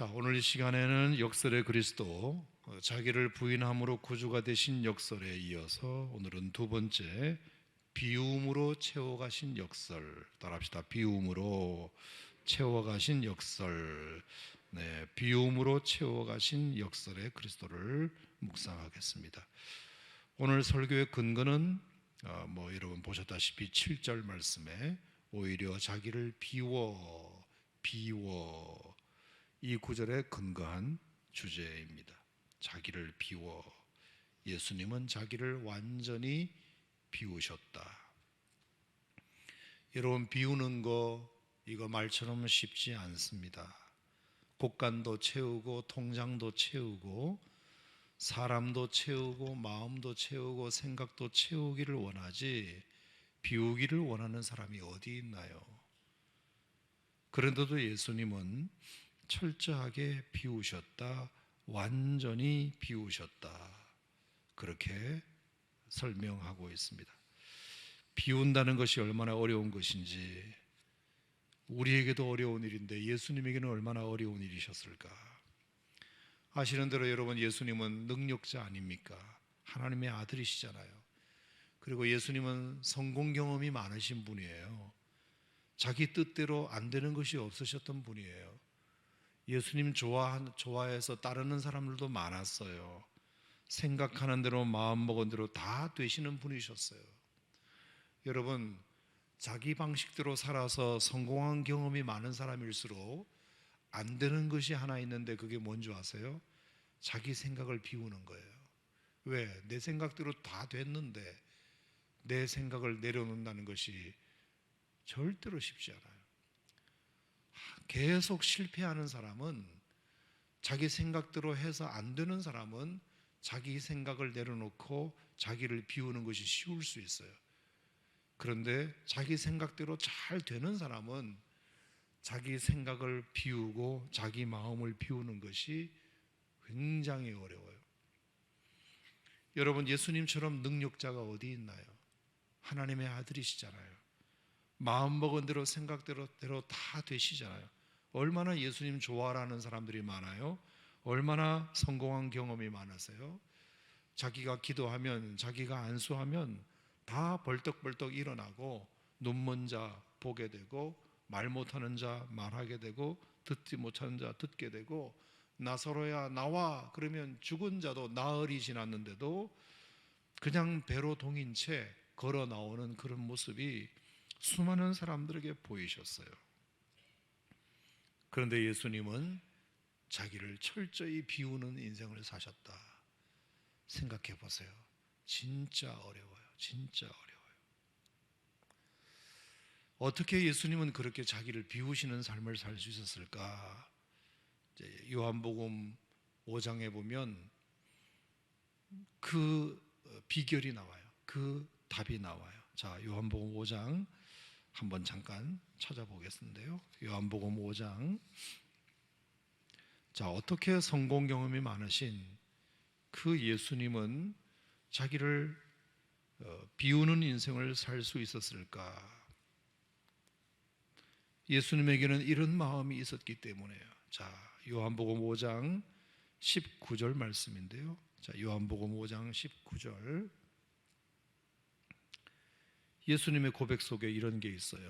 자, 오늘 이 시간에는 역설의 그리스도, 자기를 부인함으로 구주가 되신 역설에 이어서 오늘은 두 번째 비움으로 채워가신 역설, 따라합시다. 비움으로 채워가신 역설. 네, 비움으로 채워가신 역설의 그리스도를 묵상하겠습니다. 오늘 설교의 근거는 여러분 보셨다시피 7절 말씀에 오히려 자기를 비워 이 구절에 근거한 주제입니다. 자기를 비워. 예수님은 자기를 완전히 비우셨다. 여러분, 비우는 거 이거 말처럼 쉽지 않습니다. 곳간도 채우고 통장도 채우고 사람도 채우고 마음도 채우고 생각도 채우기를 원하지 비우기를 원하는 사람이 어디 있나요? 그런데도 예수님은 철저하게 비우셨다, 완전히 비우셨다, 그렇게 설명하고 있습니다. 비운다는 것이 얼마나 어려운 것인지, 우리에게도 어려운 일인데 예수님에게는 얼마나 어려운 일이셨을까. 아시는 대로 여러분, 예수님은 능력자 아닙니까? 하나님의 아들이시잖아요. 그리고 예수님은 성공 경험이 많으신 분이에요. 자기 뜻대로 안 되는 것이 없으셨던 분이에요. 예수님 좋아해서 따르는 사람들도 많았어요. 생각하는 대로 마음먹은 대로 다 되시는 분이셨어요. 여러분, 자기 방식대로 살아서 성공한 경험이 많은 사람일수록 안 되는 것이 하나 있는데 그게 뭔지 아세요? 자기 생각을 비우는 거예요. 왜? 내 생각대로 다 됐는데 내 생각을 내려놓는다는 것이 절대로 쉽지 않아요. 계속 실패하는 사람은, 자기 생각대로 해서 안 되는 사람은 자기 생각을 내려놓고 자기를 비우는 것이 쉬울 수 있어요. 그런데 자기 생각대로 잘 되는 사람은 자기 생각을 비우고 자기 마음을 비우는 것이 굉장히 어려워요. 여러분, 예수님처럼 능력자가 어디 있나요? 하나님의 아들이시잖아요. 마음먹은 대로 생각대로 다 되시잖아요. 얼마나 예수님 좋아하는 사람들이 많아요? 얼마나 성공한 경험이 많으세요? 자기가 기도하면, 자기가 안수하면 다 벌떡벌떡 일어나고, 눈먼 자 보게 되고, 말 못하는 자 말하게 되고, 듣지 못하는 자 듣게 되고, 나사로야 나와 그러면 죽은 자도 나흘이 지났는데도 그냥 배로 동인 채 걸어 나오는 그런 모습이 수많은 사람들에게 보이셨어요. 그런데 예수님은 자기를 철저히 비우는 인생을 사셨다. 생각해 보세요. 진짜 어려워요. 진짜 어려워요. 어떻게 예수님은 그렇게 자기를 비우시는 삶을 살 수 있었을까? 요한복음 5장에 보면 그 비결이 나와요. 그 답이 나와요. 자, 요한복음 5장 한번 잠깐 찾아보겠는데요. 요한복음 5장. 자, 어떻게 성공 경험이 많으신 그 예수님은 자기를 비우는 인생을 살 수 있었을까? 예수님에게는 이런 마음이 있었기 때문에요. 자, 요한복음 5장 19절 말씀인데요. 자, 요한복음 5장 19절. 예수님의 고백 속에 이런 게 있어요.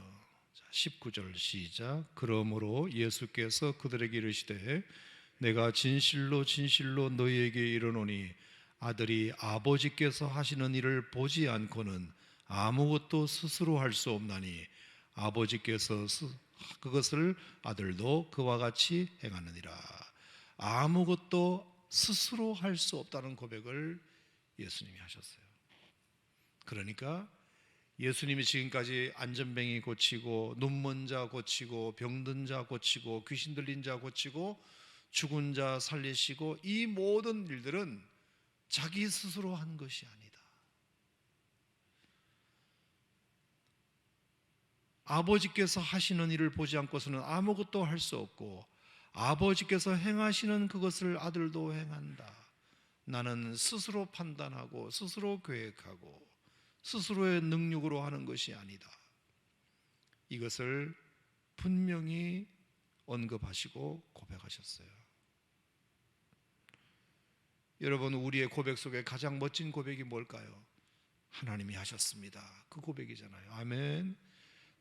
자, 19절 시작. 그러므로 예수께서 그들에게 이르시되 내가 진실로 진실로 너희에게 이르노니 아들이 아버지께서 하시는 일을 보지 않고는 아무것도 스스로 할 수 없나니 아버지께서 그것을 아들도 그와 같이 행하느니라. 아무것도 스스로 할 수 없다는 고백을 예수님이 하셨어요. 그러니까 예수님이 지금까지 안전뱅이 고치고, 눈먼 자 고치고, 병든 자 고치고, 귀신 들린 자 고치고, 죽은 자 살리시고, 이 모든 일들은 자기 스스로 한 것이 아니다. 아버지께서 하시는 일을 보지 않고서는 아무것도 할 수 없고, 아버지께서 행하시는 그것을 아들도 행한다. 나는 스스로 판단하고 스스로 계획하고 스스로의 능력으로 하는 것이 아니다. 이것을 분명히 언급하시고 고백하셨어요. 여러분, 우리의 고백 속에 가장 멋진 고백이 뭘까요? 하나님이 하셨습니다. 그 고백이잖아요. 아멘.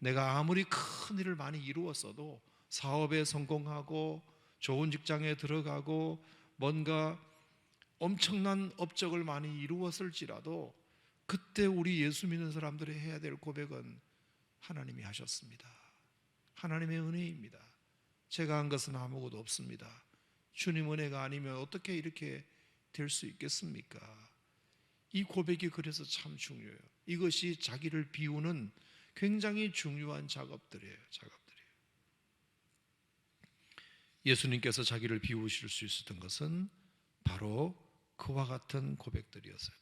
내가 아무리 큰 일을 많이 이루었어도, 사업에 성공하고 좋은 직장에 들어가고 뭔가 엄청난 업적을 많이 이루었을지라도, 그때 우리 예수 믿는 사람들이 해야 될 고백은 하나님이 하셨습니다. 하나님의 은혜입니다. 제가 한 것은 아무것도 없습니다. 주님 은혜가 아니면 어떻게 이렇게 될 수 있겠습니까? 이 고백이 그래서 참 중요해요. 이것이 자기를 비우는 굉장히 중요한 작업들이에요. 예수님께서 자기를 비우실 수 있었던 것은 바로 그와 같은 고백들이었어요.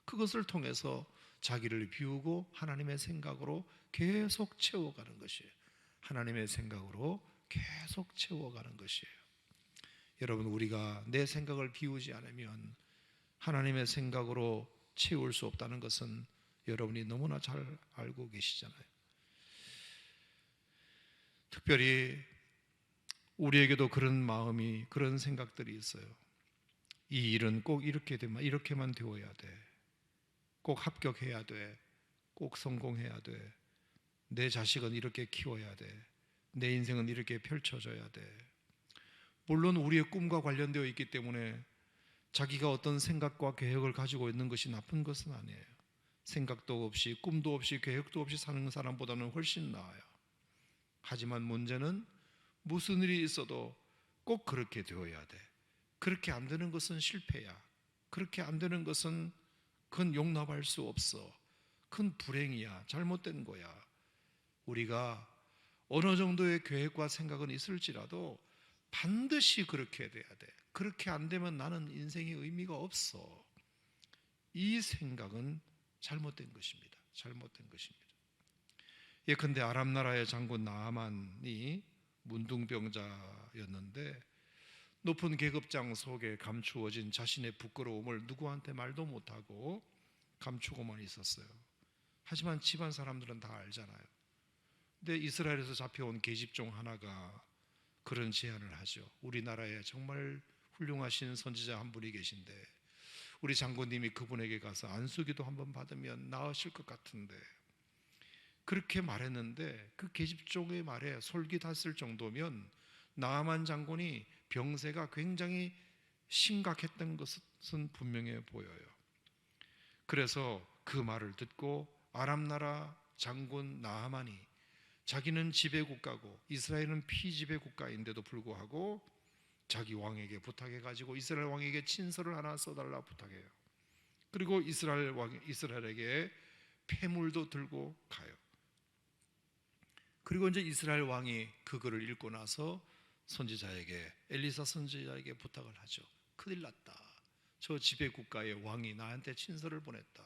그것을 통해서 자기를 비우고 하나님의 생각으로 계속 채워가는 것이에요. 하나님의 생각으로 계속 채워가는 것이에요. 여러분, 우리가 내 생각을 비우지 않으면 하나님의 생각으로 채울 수 없다는 것은 여러분이 너무나 잘 알고 계시잖아요. 특별히 우리에게도 그런 마음이, 그런 생각들이 있어요. 이 일은 꼭 이렇게만 되어야 돼. 꼭 합격해야 돼. 꼭 성공해야 돼. 내 자식은 이렇게 키워야 돼. 내 인생은 이렇게 펼쳐져야 돼. 물론 우리의 꿈과 관련되어 있기 때문에 자기가 어떤 생각과 계획을 가지고 있는 것이 나쁜 것은 아니에요. 생각도 없이 꿈도 없이 계획도 없이 사는 사람보다는 훨씬 나아요. 하지만 문제는 무슨 일이 있어도 꼭 그렇게 되어야 돼. 그렇게 안 되는 것은 실패야. 그렇게 안 되는 것은 그건 용납할 수 없어. 그건 불행이야. 잘못된 거야. 우리가 어느 정도의 계획과 생각은 있을지라도 반드시 그렇게 돼야 돼. 그렇게 안 되면 나는 인생의 의미가 없어. 이 생각은 잘못된 것입니다. 잘못된 것입니다. 예컨대 아람 나라의 장군 나아만이 문둥병자였는데 높은 계급장 속에 감추어진 자신의 부끄러움을 누구한테 말도 못하고 감추고만 있었어요. 하지만 집안 사람들은 다 알잖아요. 근데 이스라엘에서 잡혀온 계집종 하나가 그런 제안을 하죠. 우리나라에 정말 훌륭하신 선지자 한 분이 계신데 우리 장군님이 그분에게 가서 안수기도 한번 받으면 나으실 것 같은데, 그렇게 말했는데 그 계집종의 말에 솔깃했을 정도면 나아만 장군이 병세가 굉장히 심각했던 것은 분명해 보여요. 그래서 그 말을 듣고 아람 나라 장군 나아만이, 자기는 지배국가고 이스라엘은 피지배 국가인데도 불구하고 자기 왕에게 부탁해가지고 이스라엘 왕에게 친서를 하나 써달라 부탁해요. 그리고 이스라엘에게 폐물도 들고 가요. 그리고 이제 이스라엘 왕이 그 글을 읽고 나서 선지자에게, 엘리사 선지자에게 부탁을 하죠. 큰일 났다. 저 지배국가의 왕이 나한테 친서를 보냈다.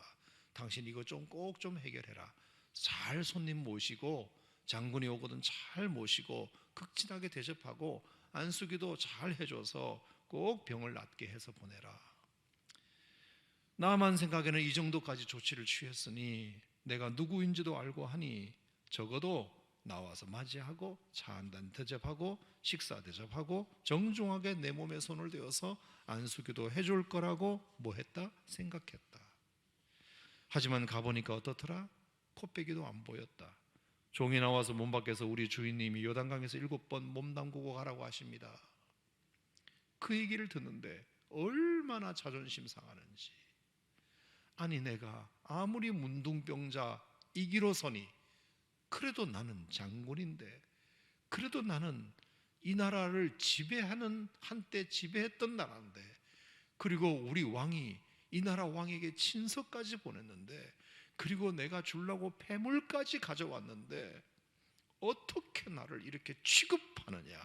당신 이거 꼭 좀 해결해라. 잘 손님 모시고, 장군이 오거든 잘 모시고 극진하게 대접하고 안수기도 잘 해줘서 꼭 병을 낫게 해서 보내라. 나만 생각에는 이 정도까지 조치를 취했으니 내가 누구인지도 알고 하니 적어도 나와서 맞이하고 차 한잔 대접하고 식사 대접하고 정중하게 내 몸에 손을 대어서 안수기도 해줄 거라고 뭐 했다? 생각했다. 하지만 가보니까 어떻더라? 코빼기도 안 보였다. 종이 나와서 문 밖에서 우리 주인님이 요단강에서 7번 몸 담그고 가라고 하십니다. 그 얘기를 듣는데 얼마나 자존심 상하는지. 아니, 내가 아무리 문둥병자이기로서니 그래도 나는 장군인데, 그래도 나는 이 나라를 한때 지배했던 나라인데, 그리고 우리 왕이 이 나라 왕에게 친서까지 보냈는데, 그리고 내가 주려고 폐물까지 가져왔는데 어떻게 나를 이렇게 취급하느냐.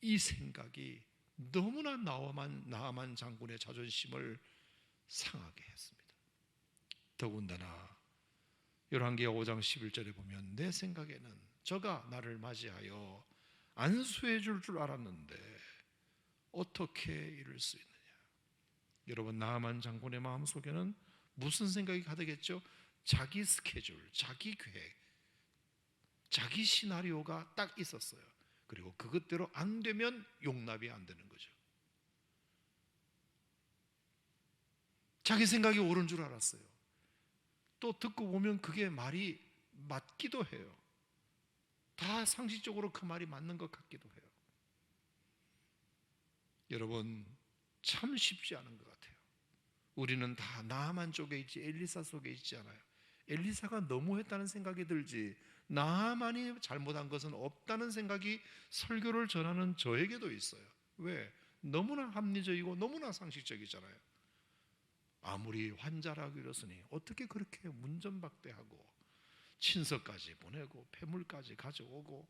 이 생각이 너무나 나아만 장군의 자존심을 상하게 했습니다. 더군다나 열왕기하 5장 11절에 보면 내 생각에는 저가 나를 맞이하여 안수해 줄 알았는데 어떻게 이럴 수 있느냐. 여러분, 나아만 장군의 마음속에는 무슨 생각이 가득했죠? 자기 스케줄, 자기 계획, 자기 시나리오가 딱 있었어요. 그리고 그것대로 안 되면 용납이 안 되는 거죠. 자기 생각이 옳은 줄 알았어요. 또 듣고 보면 그게 말이 맞기도 해요. 다 상식적으로 그 말이 맞는 것 같기도 해요. 여러분, 참 쉽지 않은 것 같아요. 우리는 다 나하만 쪽에 있지 엘리사 속에 있지 않아요. 엘리사가 너무했다는 생각이 들지 나하만이 잘못한 것은 없다는 생각이 설교를 전하는 저에게도 있어요. 왜? 너무나 합리적이고 너무나 상식적이잖아요. 아무리 환자라고 이러으니 어떻게 그렇게 문전박대하고 친서까지 보내고 폐물까지 가져오고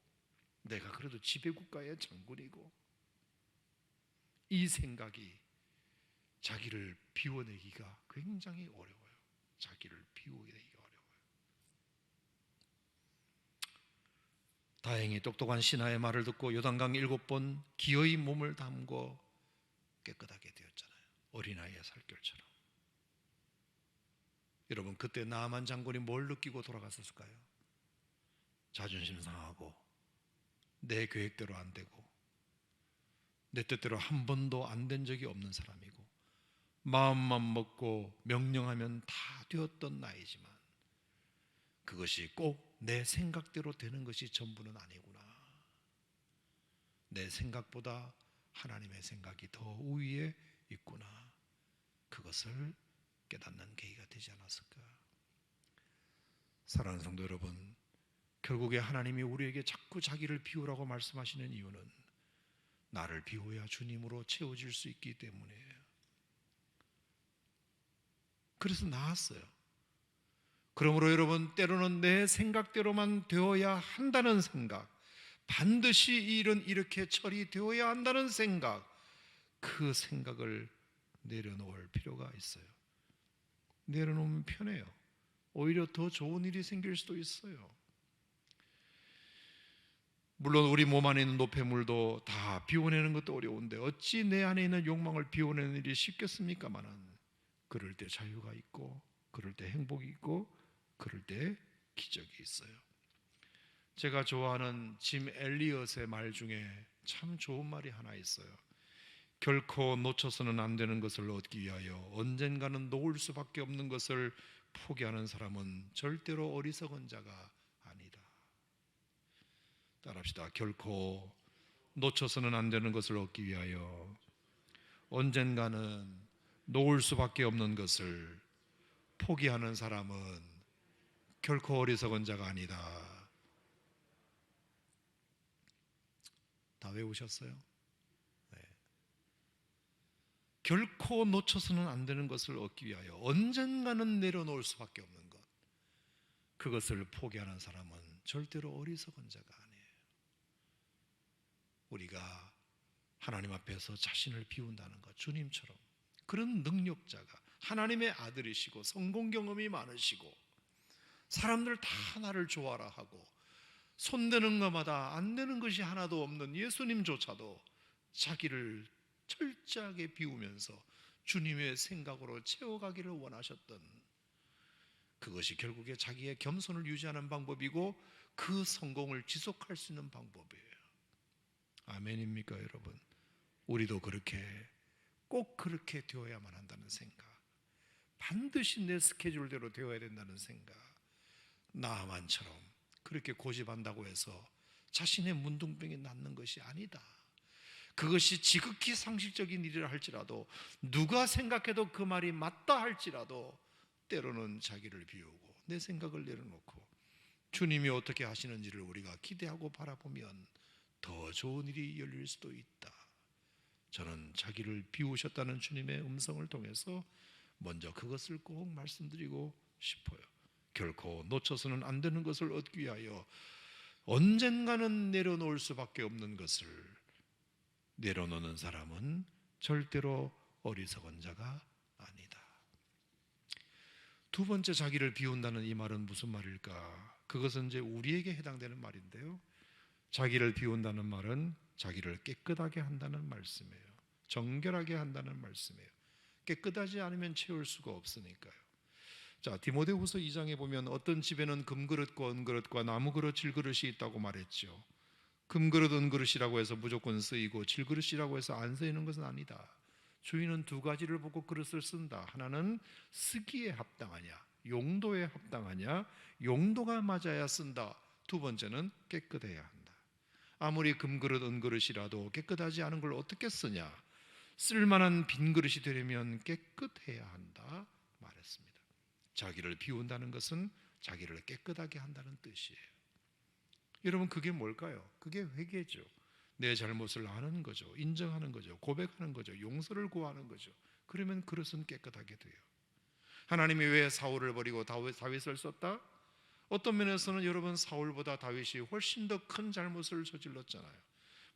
내가 그래도 지배국가의 장군이고, 이 생각이 자기를 비워내기가 굉장히 어려워요. 자기를 비워내기가 어려워요. 다행히 똑똑한 신하의 말을 듣고 요단강 7번 기어이 몸을 담고 깨끗하게 되었잖아요. 어린아이의 살결처럼. 여러분, 그때 나아만 장군이 뭘 느끼고 돌아갔을까요? 자존심 상하고 내 계획대로 안 되고 내 뜻대로 한 번도 안 된 적이 없는 사람이고 마음만 먹고 명령하면 다 되었던 나이지만 그것이 꼭 내 생각대로 되는 것이 전부는 아니구나. 내 생각보다 하나님의 생각이 더 우위에 있구나. 그것을 깨닫는 계기가 되지 않았을까. 사랑하는 성도 여러분, 결국에 하나님이 우리에게 자꾸 자기를 비우라고 말씀하시는 이유는 나를 비워야 주님으로 채워질 수 있기 때문이에요. 그래서 나았어요. 그러므로 여러분, 때로는 내 생각대로만 되어야 한다는 생각, 반드시 이 일은 이렇게 처리되어야 한다는 생각, 그 생각을 내려놓을 필요가 있어요. 내려놓으면 편해요. 오히려 더 좋은 일이 생길 수도 있어요. 물론 우리 몸 안에 있는 노폐물도 다 비워내는 것도 어려운데 어찌 내 안에 있는 욕망을 비워내는 일이 쉽겠습니까마는, 그럴 때 자유가 있고 그럴 때 행복이 있고 그럴 때 기적이 있어요. 제가 좋아하는 짐 엘리엇의 말 중에 참 좋은 말이 하나 있어요. 결코 놓쳐서는 안 되는 것을 얻기 위하여 언젠가는 놓을 수밖에 없는 것을 포기하는 사람은 절대로 어리석은 자가 아니다. 따라합시다. 결코 놓쳐서는 안 되는 것을 얻기 위하여 언젠가는 놓을 수밖에 없는 것을 포기하는 사람은 결코 어리석은 자가 아니다. 다 외우셨어요? 네. 결코 놓쳐서는 안 되는 것을 얻기 위하여 언젠가는 내려놓을 수밖에 없는 것, 그것을 포기하는 사람은 절대로 어리석은 자가 아니에요. 우리가 하나님 앞에서 자신을 비운다는 것, 주님처럼 그런 능력자가 하나님의 아들이시고 성공 경험이 많으시고 사람들 다 나를 좋아라 하고 손대는 것마다 안 되는 것이 하나도 없는 예수님조차도 자기를 철저하게 비우면서 주님의 생각으로 채워가기를 원하셨던, 그것이 결국에 자기의 겸손을 유지하는 방법이고 그 성공을 지속할 수 있는 방법이에요. 아멘입니까 여러분? 우리도 그렇게 꼭 그렇게 되어야만 한다는 생각, 반드시 내 스케줄대로 되어야 된다는 생각, 나만처럼 그렇게 고집한다고 해서 자신의 문둥병이 낫는 것이 아니다. 그것이 지극히 상식적인 일이라 할지라도, 누가 생각해도 그 말이 맞다 할지라도 때로는 자기를 비우고 내 생각을 내려놓고 주님이 어떻게 하시는지를 우리가 기대하고 바라보면 더 좋은 일이 열릴 수도 있다. 저는 자기를 비우셨다는 주님의 음성을 통해서 먼저 그것을 꼭 말씀드리고 싶어요. 결코 놓쳐서는 안 되는 것을 얻기 위하여 언젠가는 내려놓을 수밖에 없는 것을 내려놓는 사람은 절대로 어리석은 자가 아니다. 두 번째, 자기를 비운다는 이 말은 무슨 말일까? 그것은 이제 우리에게 해당되는 말인데요, 자기를 비운다는 말은 자기를 깨끗하게 한다는 말씀이에요. 정결하게 한다는 말씀이에요. 깨끗하지 않으면 채울 수가 없으니까요. 자, 디모데후서 2장에 보면 어떤 집에는 금그릇과 은그릇과 나무그릇, 질그릇이 있다고 말했죠. 금그릇, 은그릇이라고 해서 무조건 쓰이고 질그릇이라고 해서 안 쓰이는 것은 아니다. 주인은 두 가지를 보고 그릇을 쓴다. 하나는 쓰기에 합당하냐, 용도에 합당하냐, 용도가 맞아야 쓴다. 두 번째는 깨끗해야 한다. 아무리 금그릇, 은그릇이라도 깨끗하지 않은 걸 어떻게 쓰냐? 쓸만한 빈 그릇이 되려면 깨끗해야 한다 말했습니다. 자기를 비운다는 것은 자기를 깨끗하게 한다는 뜻이에요. 여러분, 그게 뭘까요? 그게 회개죠. 내 잘못을 아는 거죠. 인정하는 거죠. 고백하는 거죠. 용서를 구하는 거죠. 그러면 그릇은 깨끗하게 돼요. 하나님이 왜 사울을 버리고 다윗을 썼다? 어떤 면에서는 여러분, 사울보다 다윗이 훨씬 더 큰 잘못을 저질렀잖아요.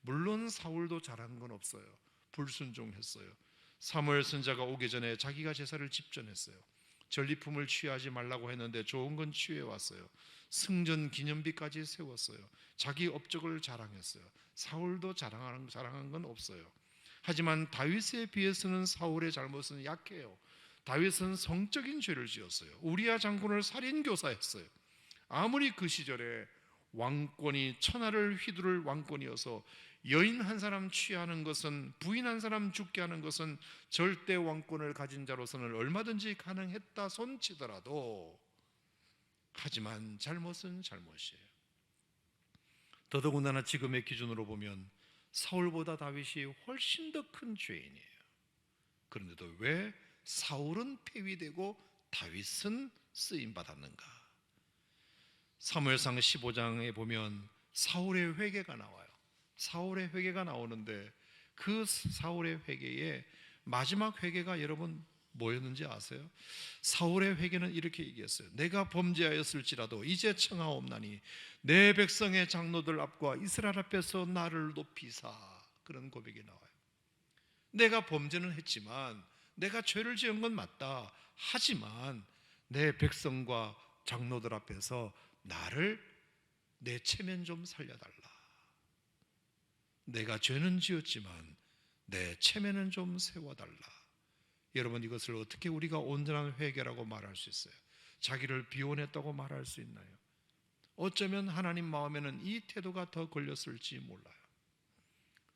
물론 사울도 잘한 건 없어요. 불순종했어요. 사무엘 선지자가 오기 전에 자기가 제사를 집전했어요. 전리품을 취하지 말라고 했는데 좋은 건 취해 왔어요. 승전 기념비까지 세웠어요. 자기 업적을 자랑했어요. 사울도 자랑한 건 없어요. 하지만 다윗에 비해서는 사울의 잘못은 약해요. 다윗은 성적인 죄를 지었어요. 우리야 장군을 살인교사했어요. 아무리 그 시절에 왕권이 천하를 휘두를 왕권이어서 여인 한 사람 취하는 것은, 부인 한 사람 죽게 하는 것은 절대 왕권을 가진 자로서는 얼마든지 가능했다 손치더라도, 하지만 잘못은 잘못이에요. 더더군다나 지금의 기준으로 보면 사울보다 다윗이 훨씬 더 큰 죄인이에요. 그런데도 왜 사울은 폐위되고 다윗은 쓰임받았는가? 사무엘상 15장에 보면 사울의 회개가 나와요. 사울의 회개가 나오는데 그 사울의 회개의 마지막 회개가 여러분 뭐였는지 아세요? 사울의 회개는 이렇게 얘기했어요. 내가 범죄하였을지라도 이제 청하옵나니 내 백성의 장로들 앞과 이스라엘 앞에서 나를 높이사. 그런 고백이 나와요. 내가 범죄는 했지만, 내가 죄를 지은 건 맞다. 하지만 내 백성과 장로들 앞에서 나를, 내 체면 좀 살려달라. 내가 죄는 지었지만 내 체면은 좀 세워달라. 여러분, 이것을 어떻게 우리가 온전한 회개라고 말할 수 있어요? 자기를 비워냈다고 말할 수 있나요? 어쩌면 하나님 마음에는 이 태도가 더 걸렸을지 몰라요.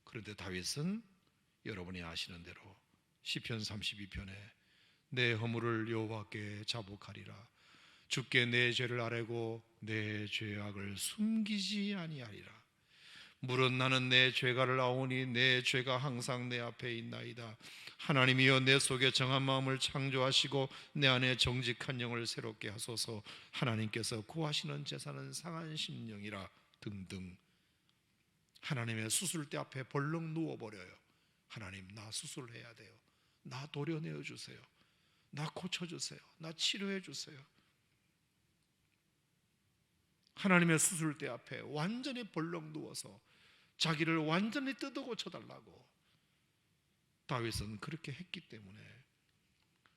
그런데 다윗은 여러분이 아시는 대로 시편 32편에 내 허물을 여호와께 자복하리라. 주께 내 죄를 아뢰고 내 죄악을 숨기지 아니하리라. 물은 나는 내 죄가를 아오니 내 죄가 항상 내 앞에 있나이다. 하나님이여, 내 속에 정한 마음을 창조하시고 내 안에 정직한 영을 새롭게 하소서. 하나님께서 구하시는 제사는 상한 심령이라. 등등. 하나님의 수술대 앞에 벌렁 누워버려요. 하나님, 나 수술해야 돼요. 나 도려내어 주세요. 나 고쳐주세요. 나 치료해 주세요. 하나님의 수술대 앞에 완전히 벌렁 누워서 자기를 완전히 뜯어 고쳐달라고 다윗은 그렇게 했기 때문에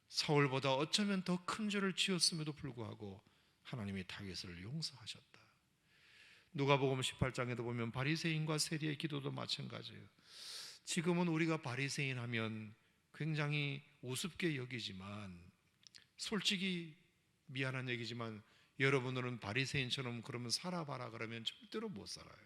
사울보다 어쩌면 더 큰 죄를 지었음에도 불구하고 하나님이 다윗을 용서하셨다. 누가복음 18장에도 보면 바리새인과 세리의 기도도 마찬가지예요. 지금은 우리가 바리새인 하면 굉장히 우습게 여기지만, 솔직히 미안한 얘기지만 여러분들은 바리새인처럼 그러면 살아봐라 그러면 절대로 못 살아요.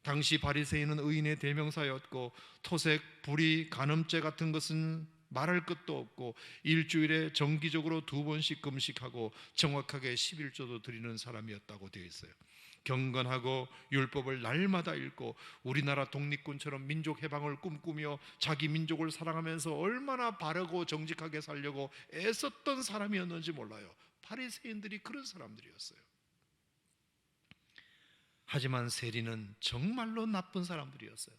당시 바리새인은 의인의 대명사였고 토색, 불의, 간음죄 같은 것은 말할 것도 없고 일주일에 정기적으로 2번씩 금식하고 정확하게 11조도 드리는 사람이었다고 되어 있어요. 경건하고 율법을 날마다 읽고 우리나라 독립군처럼 민족 해방을 꿈꾸며 자기 민족을 사랑하면서 얼마나 바르고 정직하게 살려고 애썼던 사람이었는지 몰라요. 바리새인들이 그런 사람들이었어요. 하지만 세리는 정말로 나쁜 사람들이었어요.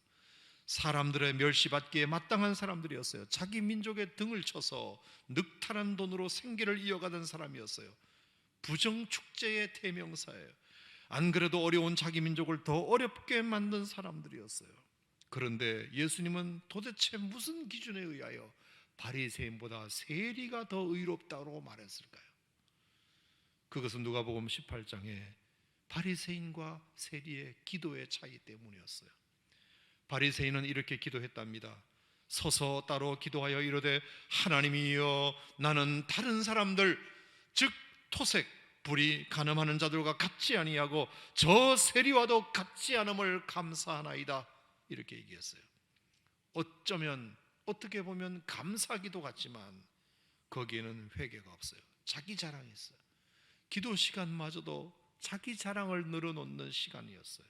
사람들의 멸시받기에 마땅한 사람들이었어요. 자기 민족의 등을 쳐서 늑탈한 돈으로 생계를 이어가던 사람이었어요. 부정축제의 대명사예요. 안 그래도 어려운 자기 민족을 더 어렵게 만든 사람들이었어요. 그런데 예수님은 도대체 무슨 기준에 의하여 바리새인보다 세리가 더 의롭다고 말했을까요? 그것은 누가복음 18장에 바리새인과 세리의 기도의 차이 때문이었어요. 바리새인은 이렇게 기도했답니다. 서서 따로 기도하여 이르되 하나님이여, 나는 다른 사람들 즉 토색, 불이 간음하는 자들과 같지 아니하고 저 세리와도 같지 않음을 감사하나이다, 이렇게 얘기했어요. 어쩌면 어떻게 보면 감사기도 같지만 거기에는 회개가 없어요. 자기 자랑이 있어요. 기도 시간마저도 자기 자랑을 늘어놓는 시간이었어요.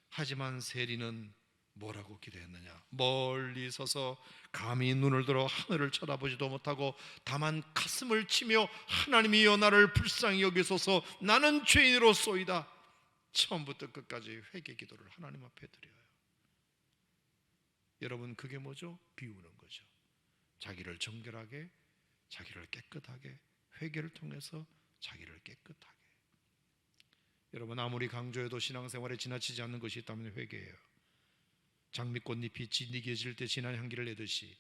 하지만 세리는 뭐라고 기도했느냐? 멀리 서서 감히 눈을 들어 하늘을 쳐다보지도 못하고 다만 가슴을 치며 하나님이여 나를 불쌍히 여기소서 나는 죄인으로소이다. 처음부터 끝까지 회개 기도를 하나님 앞에 드려요. 여러분, 그게 뭐죠? 비우는 거죠. 자기를 정결하게, 자기를 깨끗하게, 회개를 통해서 자기를 깨끗하게. 여러분, 아무리 강조해도 신앙생활에 지나치지 않는 것이 있다면 회개예요. 장미꽃잎이 진이겨질 때 진한 향기를 내듯이,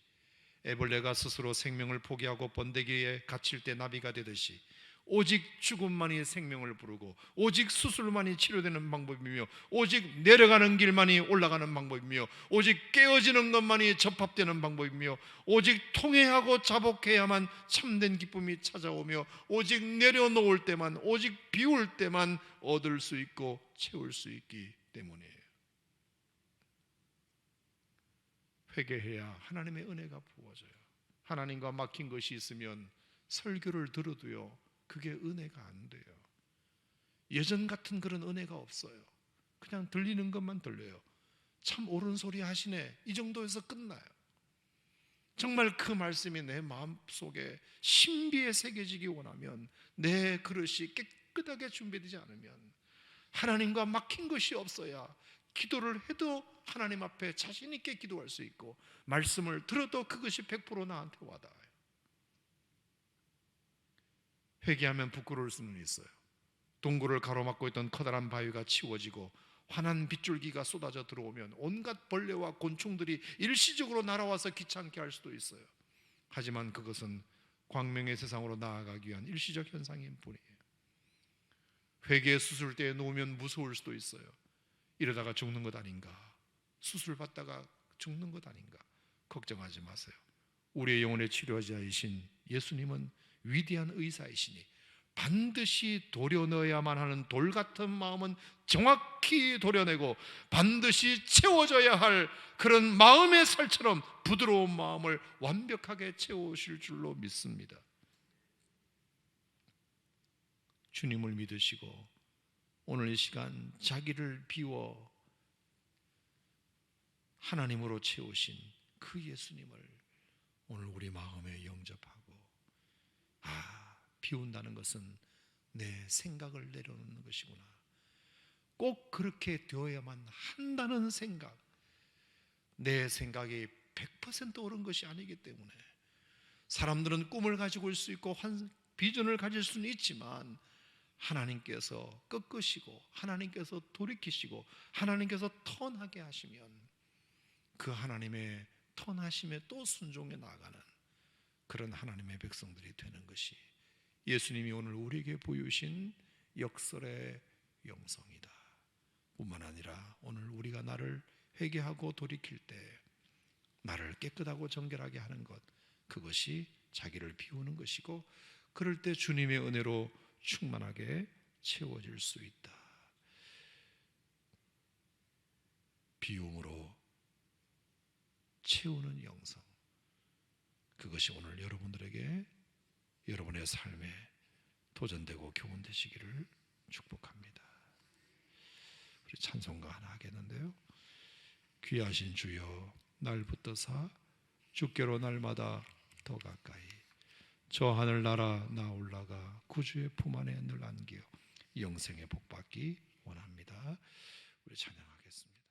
애벌레가 스스로 생명을 포기하고 번데기에 갇힐 때 나비가 되듯이, 오직 죽음만이 생명을 부르고 오직 수술만이 치료되는 방법이며 오직 내려가는 길만이 올라가는 방법이며 오직 깨어지는 것만이 접합되는 방법이며 오직 통회하고 자복해야만 참된 기쁨이 찾아오며 오직 내려놓을 때만, 오직 비울 때만 얻을 수 있고 채울 수 있기 때문이에요. 회개해야 하나님의 은혜가 부어져요. 하나님과 막힌 것이 있으면 설교를 들어도요, 그게 은혜가 안 돼요. 예전 같은 그런 은혜가 없어요. 그냥 들리는 것만 들려요. 참 옳은 소리 하시네, 이 정도에서 끝나요. 정말 그 말씀이 내 마음속에 신비에 새겨지기 원하면, 내 그릇이 깨끗하게 준비되지 않으면, 하나님과 막힌 것이 없어야 기도를 해도 하나님 앞에 자신 있게 기도할 수 있고, 말씀을 들어도 그것이 100% 나한테 와닿아요. 회개하면 부끄러울 수는 있어요. 동굴을 가로막고 있던 커다란 바위가 치워지고 환한 빗줄기가 쏟아져 들어오면 온갖 벌레와 곤충들이 일시적으로 날아와서 귀찮게 할 수도 있어요. 하지만 그것은 광명의 세상으로 나아가기 위한 일시적 현상인 뿐이에요. 회개 수술대에 누우면 무서울 수도 있어요. 이러다가 죽는 것 아닌가, 수술 받다가 죽는 것 아닌가, 걱정하지 마세요. 우리의 영혼의 치료자이신 예수님은 위대한 의사이시니 반드시 도려내야만 하는 돌 같은 마음은 정확히 도려내고 반드시 채워져야 할 그런 마음의 살처럼 부드러운 마음을 완벽하게 채우실 줄로 믿습니다. 주님을 믿으시고 오늘 이 시간 자기를 비워 하나님으로 채우신 그 예수님을 오늘 우리 마음에 영접하고, 비운다는 것은 내 생각을 내려놓는 것이구나, 꼭 그렇게 되어야만 한다는 생각, 내 생각이 100% 옳은 것이 아니기 때문에 사람들은 꿈을 가지고 올 수 있고 비전을 가질 수는 있지만 하나님께서 꺾으시고 하나님께서 돌이키시고 하나님께서 턴하게 하시면 그 하나님의 턴하심에 또 순종해 나가는 그런 하나님의 백성들이 되는 것이 예수님이 오늘 우리에게 보여주신 역설의 영성이다. 뿐만 아니라 오늘 우리가 나를 회개하고 돌이킬 때 나를 깨끗하고 정결하게 하는 것, 그것이 자기를 비우는 것이고, 그럴 때 주님의 은혜로 충만하게 채워질 수 있다. 비움으로 채우는 영성, 그것이 오늘 여러분들에게 여러분의 삶에 도전되고 교훈되시기를 축복합니다. 우리 찬송가 하나 하겠는데요. 귀하신 주여 날 붙드사 주께로 날마다 더 가까이, 저 하늘나라 나 올라가 구주의 품 안에 늘 안겨 영생의 복 받기 원합니다. 우리 찬양하겠습니다.